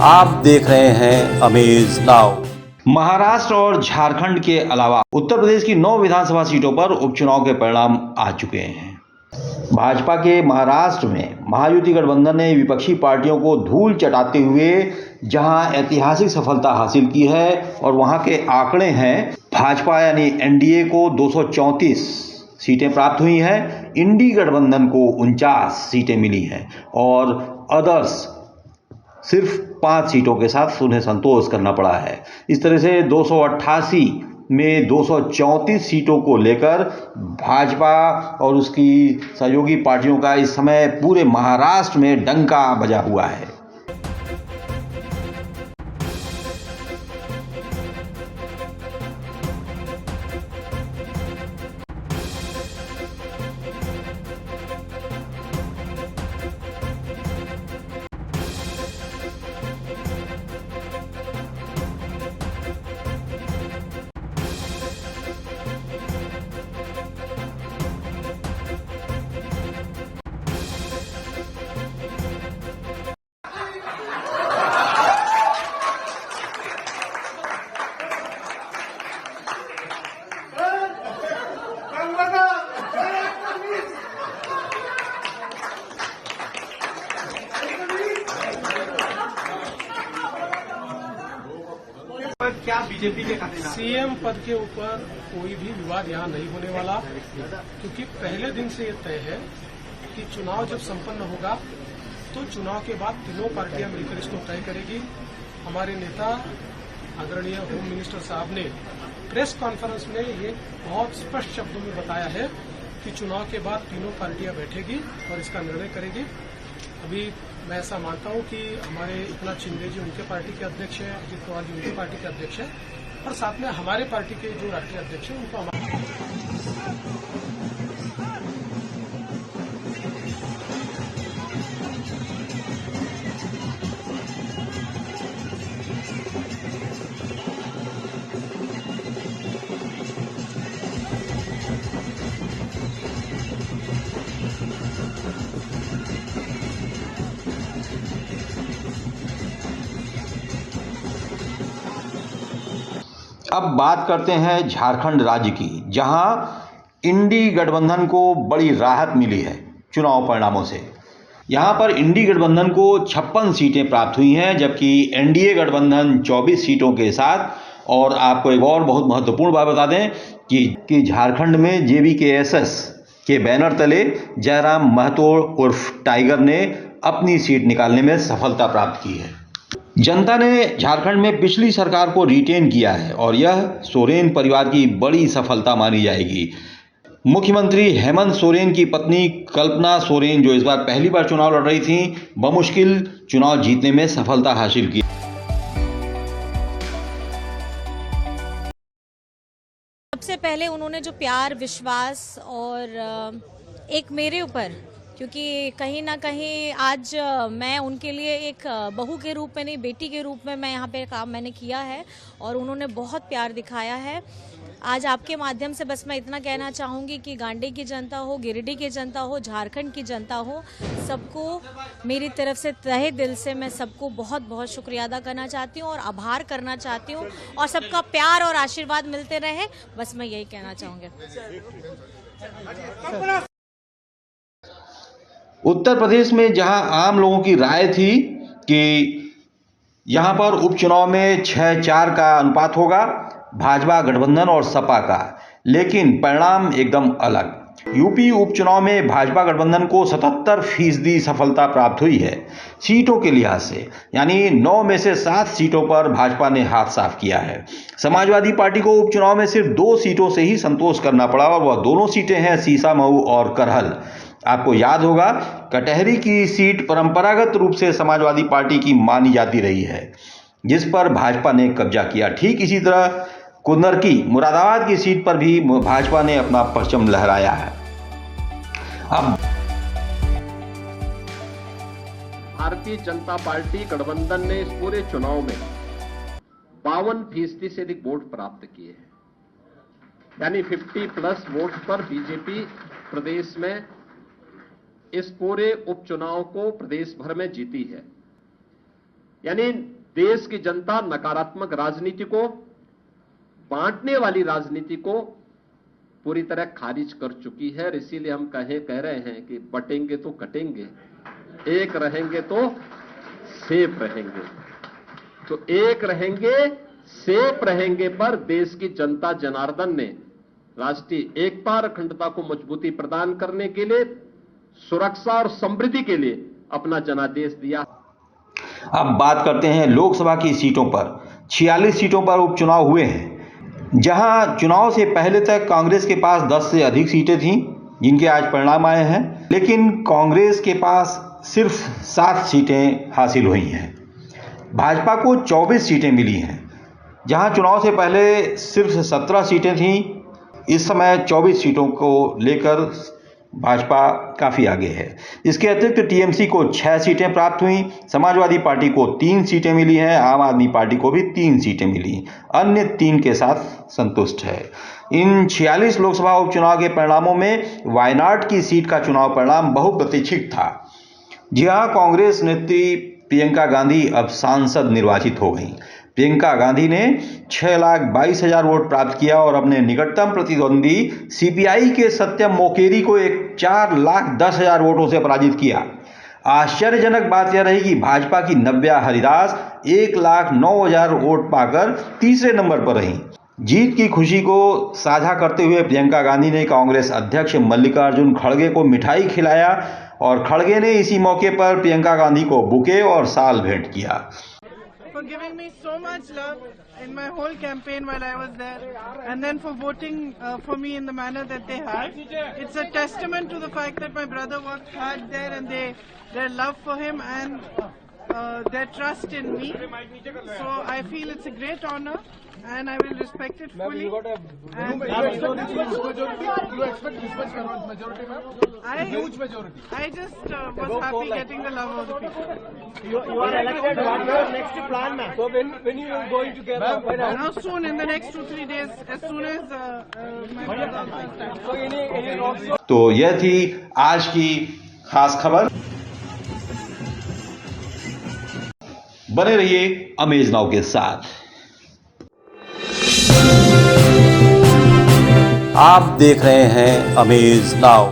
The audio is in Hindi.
आप देख रहे हैं अमेज नाउ। महाराष्ट्र और झारखंड के अलावा उत्तर प्रदेश की 9 विधानसभा सीटों पर उपचुनाव के परिणाम आ चुके हैं। भाजपा के महाराष्ट्र में महायुति गठबंधन ने विपक्षी पार्टियों को धूल चटाते हुए जहां ऐतिहासिक सफलता हासिल की है और वहां के आंकड़े हैं, भाजपा यानी एनडीए को 234 सीटें प्राप्त हुई हैं, इंडी गठबंधन को 49 सीटें मिली हैं और अदर्स सिर्फ 5 सीटों के साथ उन्हें संतोष करना पड़ा है। इस तरह से 288 में 234 सीटों को लेकर भाजपा और उसकी सहयोगी पार्टियों का इस समय पूरे महाराष्ट्र में डंका बजा हुआ है। क्या बीजेपी के खाते सीएम पद के ऊपर कोई भी विवाद यहाँ नहीं होने वाला, क्योंकि पहले दिन से यह तय है कि चुनाव जब संपन्न होगा तो चुनाव के बाद तीनों पार्टियां मिलकर इसको तय करेगी। हमारे नेता आदरणीय होम मिनिस्टर साहब ने प्रेस कॉन्फ्रेंस में ये बहुत स्पष्ट शब्दों में बताया है कि चुनाव के बाद तीनों पार्टियां बैठेगी और इसका निर्णय करेगी। अभी मैं ऐसा मानता हूं कि हमारे एकनाथ शिंदे जी उनके पार्टी के अध्यक्ष हैं, अजित पवार जी उनकी पार्टी के अध्यक्ष हैं और साथ में हमारे पार्टी के जो राष्ट्रीय अध्यक्ष हैं उनको अब बात करते हैं झारखंड राज्य की, जहां इंडी गठबंधन को बड़ी राहत मिली है चुनाव परिणामों से। यहां पर इंडी गठबंधन को 56 सीटें प्राप्त हुई हैं, जबकि एनडीए गठबंधन 24 सीटों के साथ। और आपको एक और बहुत महत्वपूर्ण बात बता दें कि झारखंड में जेवीकेएसएस के बैनर तले जयराम महतो उर्फ टाइगर ने अपनी सीट निकालने में सफलता प्राप्त की है। जनता ने झारखंड में पिछली सरकार को रिटेन किया है और यह सोरेन परिवार की बड़ी सफलता मानी जाएगी। मुख्यमंत्री हेमंत सोरेन की पत्नी कल्पना सोरेन, जो इस बार पहली बार चुनाव लड़ रही थी, बमुश्किल चुनाव जीतने में सफलता हासिल की। सबसे पहले उन्होंने जो प्यार, विश्वास और एक मेरे ऊपर, क्योंकि कहीं ना कहीं आज मैं उनके लिए एक बहू के रूप में नहीं, बेटी के रूप में मैं यहाँ पे काम मैंने किया है और उन्होंने बहुत प्यार दिखाया है। आज आपके माध्यम से बस मैं इतना कहना चाहूँगी कि गांडी की जनता हो, गिरिडीह की जनता हो, झारखंड की जनता हो, सबको मेरी तरफ से तहे दिल से मैं सबको बहुत बहुत शुक्रिया अदा करना चाहती हूँ और आभार करना चाहती हूँ और सबका प्यार और आशीर्वाद मिलते रहे, बस मैं यही कहना चाहूँगी। उत्तर प्रदेश में जहां आम लोगों की राय थी कि यहां पर उपचुनाव में 6-4 का अनुपात होगा भाजपा गठबंधन और सपा का, लेकिन परिणाम एकदम अलग। यूपी उपचुनाव में भाजपा गठबंधन को 77% सफलता प्राप्त हुई है सीटों के लिहाज से, यानी 9 में से 7 सीटों पर भाजपा ने हाथ साफ किया है। समाजवादी पार्टी को उपचुनाव में सिर्फ 2 सीटों से ही संतोष करना पड़ा और वह दोनों सीटें हैं सीसामऊ और करहल। आपको याद होगा, कटहरी की सीट परंपरागत रूप से समाजवादी पार्टी की मानी जाती रही है, जिस पर भाजपा ने कब्जा किया। ठीक इसी तरह कुंदरकी मुरादाबाद की सीट पर भी भाजपा ने अपना परचम लहराया है। अब भारतीय जनता पार्टी गठबंधन ने इस पूरे चुनाव में 52% से अधिक वोट प्राप्त किए हैं, यानी 50+ वोट पर बीजेपी प्रदेश में इस पूरे उपचुनाव को प्रदेश भर में जीती है। यानी देश की जनता नकारात्मक राजनीति को, बांटने वाली राजनीति को पूरी तरह खारिज कर चुकी है। और इसीलिए हम कह रहे हैं कि बटेंगे तो कटेंगे, एक रहेंगे तो सेफ रहेंगे। तो एक रहेंगे, सेफ रहेंगे पर देश की जनता जनार्दन ने राष्ट्रीय एकता और अखंडता को मजबूती प्रदान करने के लिए, सुरक्षा और समृद्धि के लिए अपना जनादेश दिया। अब बात करते हैं लोकसभा की सीटों पर। 46 सीटों पर उपचुनाव हुए हैं, जहां चुनाव से पहले तक कांग्रेस के पास 10 से अधिक सीटें थीं, जिनके आज परिणाम आए हैं। लेकिन कांग्रेस के पास सिर्फ 7 सीटें हासिल हुई हैं। भाजपा को 24 सीटें मिली हैं, जहां चुनाव से पहले सिर्फ 17 सीटें थीं। इस समय 24 सीटों को लेकर भाजपा काफ़ी आगे है। इसके अतिरिक्त टीएमसी को 6 सीटें प्राप्त हुई, समाजवादी पार्टी को 3 सीटें मिली हैं, आम आदमी पार्टी को भी 3 सीटें मिली, अन्य 3 के साथ संतुष्ट है। इन 46 लोकसभा उपचुनाव के परिणामों में वायनाड की सीट का चुनाव परिणाम बहुप्रतीक्षित था। जी हाँ, कांग्रेस नेत्री प्रियंका गांधी अब सांसद निर्वाचित हो गई। प्रियंका गांधी ने 6,22,000 वोट प्राप्त किया और अपने निकटतम प्रतिद्वंदी सीपीआई के सत्यम मोकेरी को 4,10,000 वोटों से पराजित किया। आश्चर्यजनक बात यह रही कि भाजपा की नव्या हरिदास 1,09,000 वोट पाकर तीसरे नंबर पर रहीं। जीत की खुशी को साझा करते हुए प्रियंका गांधी ने कांग्रेस अध्यक्ष मल्लिकार्जुन खड़गे को मिठाई खिलाया और खड़गे ने इसी मौके पर प्रियंका गांधी को बुके और शाल भेंट किया। For giving me so much love in my whole campaign while I was there, and then for voting for me in the manner that they have. It's a testament to the fact that my brother worked hard there, and their love for him and their trust in me. So I feel it's a great honor, and I will respect it fully. And I just was happy getting the love of the people. You are elected. What is your next plan, ma'am? So when you are going together? Now soon, in the next 2-3 days, as soon as my brother. तो यह थी आज की खास खबर। बने रहिए अमेज नाउ के साथ। आप देख रहे हैं अमेज नाउ।